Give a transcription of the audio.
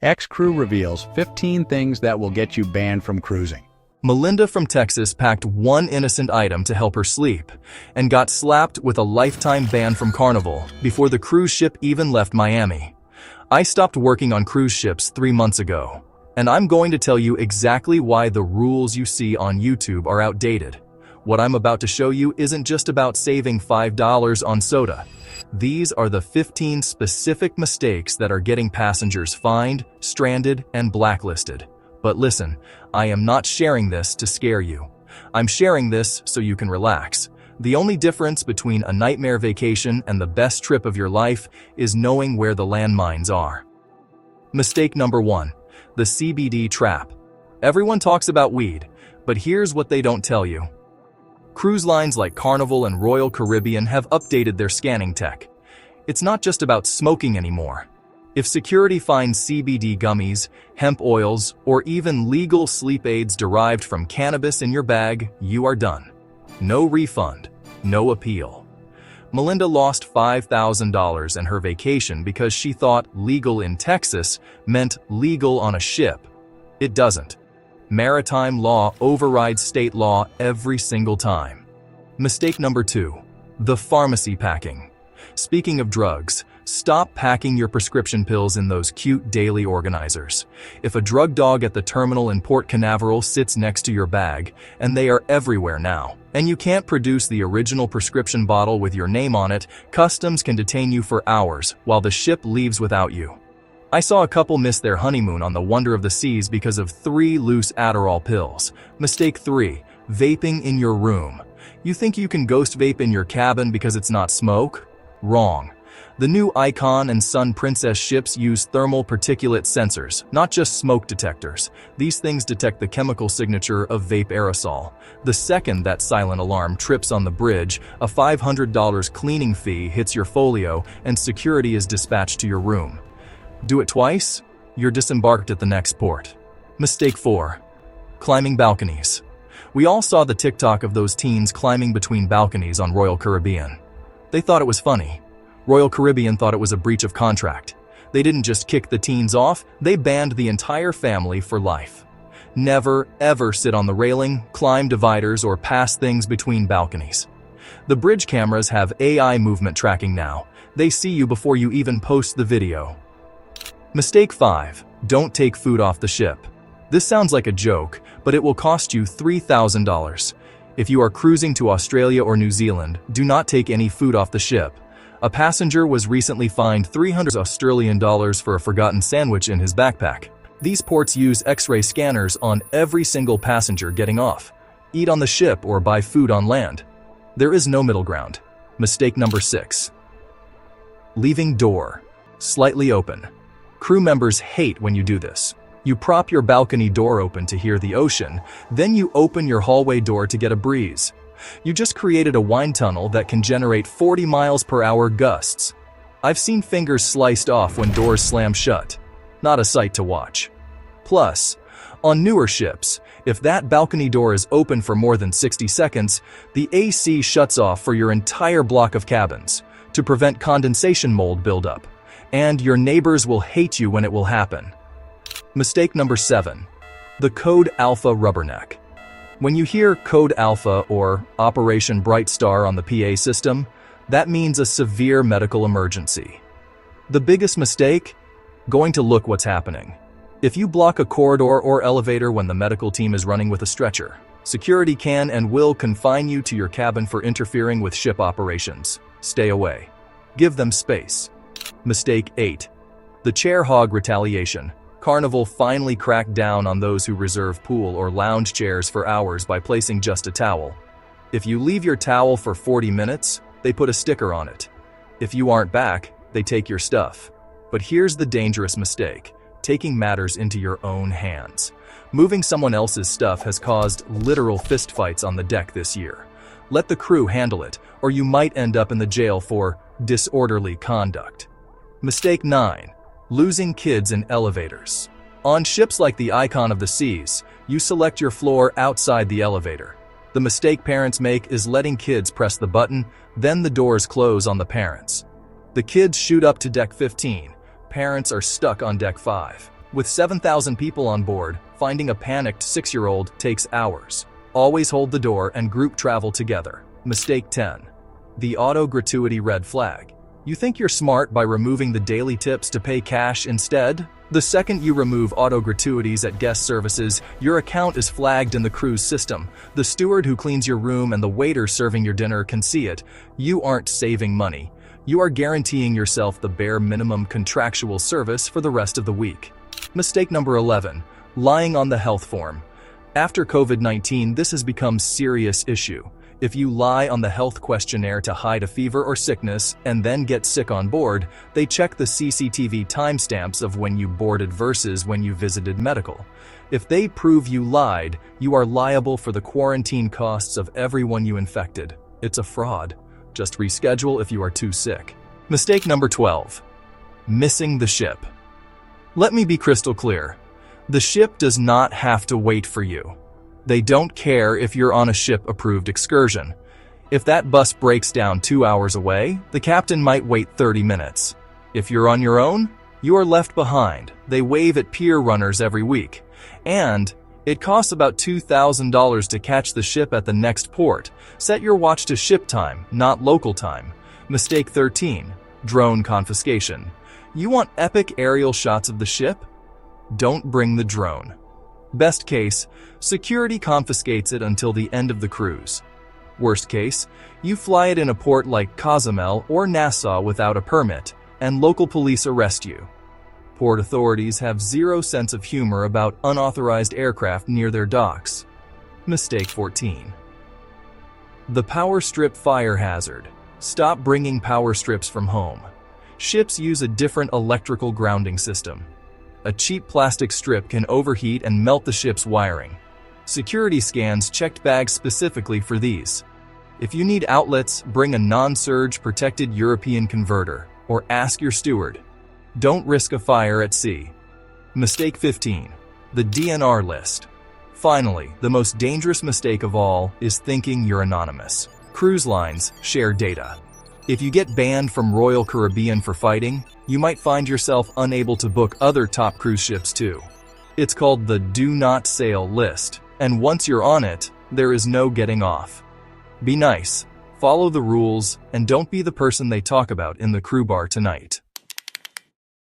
Ex-crew reveals 15 things that will get you banned from cruising. Melinda from Texas packed one innocent item to help her sleep and got slapped with a lifetime ban from Carnival before the cruise ship even left Miami. I stopped working on cruise ships 3 months ago, and I'm going to tell you exactly why the rules you see on YouTube are outdated. What I'm about to show you isn't just about saving $5 on soda. These are the 15 specific mistakes that are getting passengers fined, stranded, and blacklisted. But listen, I am not sharing this to scare you. I'm sharing this so you can relax. The only difference between a nightmare vacation and the best trip of your life is knowing where the landmines are. Mistake number 1. The CBD trap. Everyone talks about weed, but here's what they don't tell you. Cruise lines like Carnival and Royal Caribbean have updated their scanning tech. It's not just about smoking anymore. If security finds CBD gummies, hemp oils, or even legal sleep aids derived from cannabis in your bag, you are done. No refund, no appeal. Melinda lost $5,000 in her vacation because she thought legal in Texas meant legal on a ship. It doesn't. Maritime law overrides state law every single time. Mistake number 2. The pharmacy packing. Speaking of drugs, stop packing your prescription pills in those cute daily organizers. If a drug dog at the terminal in Port Canaveral sits next to your bag, and they are everywhere now, and you can't produce the original prescription bottle with your name on it, customs can detain you for hours while the ship leaves without you. I saw a couple miss their honeymoon on the Wonder of the Seas because of 3 loose Adderall pills. Mistake 3. Vaping in your room. You think you can ghost vape in your cabin because it's not smoke? Wrong. The new Icon and Sun Princess ships use thermal particulate sensors, not just smoke detectors. These things detect the chemical signature of vape aerosol. The second that silent alarm trips on the bridge, a $500 cleaning fee hits your folio and security is dispatched to your room. Do it twice, you're disembarked at the next port. Mistake 4. Climbing balconies. We all saw the TikTok of those teens climbing between balconies on Royal Caribbean. They thought it was funny. Royal Caribbean thought it was a breach of contract. They didn't just kick the teens off, they banned the entire family for life. Never, ever sit on the railing, climb dividers, or pass things between balconies. The bridge cameras have AI movement tracking now. They see you before you even post the video. Mistake 5. Don't take food off the ship. This sounds like a joke, but it will cost you $3,000. If you are cruising to Australia or New Zealand, do not take any food off the ship. A passenger was recently fined $300 for a forgotten sandwich in his backpack. These ports use X-ray scanners on every single passenger getting off. Eat on the ship or buy food on land. There is no middle ground. Mistake number 6. Leaving door slightly open. Crew members hate when you do this. You prop your balcony door open to hear the ocean, then you open your hallway door to get a breeze. You just created a wind tunnel that can generate 40 miles per hour gusts. I've seen fingers sliced off when doors slam shut. Not a sight to watch. Plus, on newer ships, if that balcony door is open for more than 60 seconds, the AC shuts off for your entire block of cabins to prevent condensation mold buildup. And your neighbors will hate you when it will happen. Mistake number 7. The Code Alpha rubberneck. When you hear Code Alpha or Operation Bright Star on the PA system, that means a severe medical emergency. The biggest mistake? Going to look what's happening. If you block a corridor or elevator when the medical team is running with a stretcher, security can and will confine you to your cabin for interfering with ship operations. Stay away. Give them space. Mistake 8. The chair hog retaliation. Carnival finally cracked down on those who reserve pool or lounge chairs for hours by placing just a towel. If you leave your towel for 40 minutes, they put a sticker on it. If you aren't back, they take your stuff. But here's the dangerous mistake: taking matters into your own hands. Moving someone else's stuff has caused literal fistfights on the deck this year. Let the crew handle it, or you might end up in the jail for disorderly conduct. Mistake 9. Losing kids in elevators. On ships like the Icon of the Seas, you select your floor outside the elevator. The mistake parents make is letting kids press the button, then the doors close on the parents. The kids shoot up to deck 15. Parents are stuck on deck 5. With 7,000 people on board, finding a panicked 6-year-old takes hours. Always hold the door and group travel together. Mistake 10. The auto gratuity red flag. You think you're smart by removing the daily tips to pay cash instead? The second you remove auto gratuities at guest services, your account is flagged in the cruise system. The steward who cleans your room and the waiter serving your dinner can see it. You aren't saving money. You are guaranteeing yourself the bare minimum contractual service for the rest of the week. Mistake number 11. Lying on the health form. After COVID-19, this has become a serious issue. If you lie on the health questionnaire to hide a fever or sickness and then get sick on board, they check the CCTV timestamps of when you boarded versus when you visited medical. If they prove you lied, you are liable for the quarantine costs of everyone you infected. It's a fraud. Just reschedule if you are too sick. Mistake number 12. Missing the ship. Let me be crystal clear. The ship does not have to wait for you. They don't care if you're on a ship-approved excursion. If that bus breaks down 2 hours away, the captain might wait 30 minutes. If you're on your own, you are left behind. They wave at pier runners every week. And it costs about $2,000 to catch the ship at the next port. Set your watch to ship time, not local time. Mistake 13. Drone confiscation. You want epic aerial shots of the ship? Don't bring the drone. Best case, security confiscates it until the end of the cruise. Worst case, you fly it in a port like Cozumel or Nassau without a permit, and local police arrest you. Port authorities have zero sense of humor about unauthorized aircraft near their docks. Mistake 14. The power strip fire hazard. Stop bringing power strips from home. Ships use a different electrical grounding system. A cheap plastic strip can overheat and melt the ship's wiring. Security scans checked bags specifically for these. If you need outlets, bring a non-surge protected European converter, or ask your steward. Don't risk a fire at sea. Mistake 15. The DNR list. Finally, the most dangerous mistake of all is thinking you're anonymous. Cruise lines share data. If you get banned from Royal Caribbean for fighting, you might find yourself unable to book other top cruise ships too. It's called the Do Not Sail list, and once you're on it, there is no getting off. Be nice, follow the rules, and don't be the person they talk about in the crew bar tonight.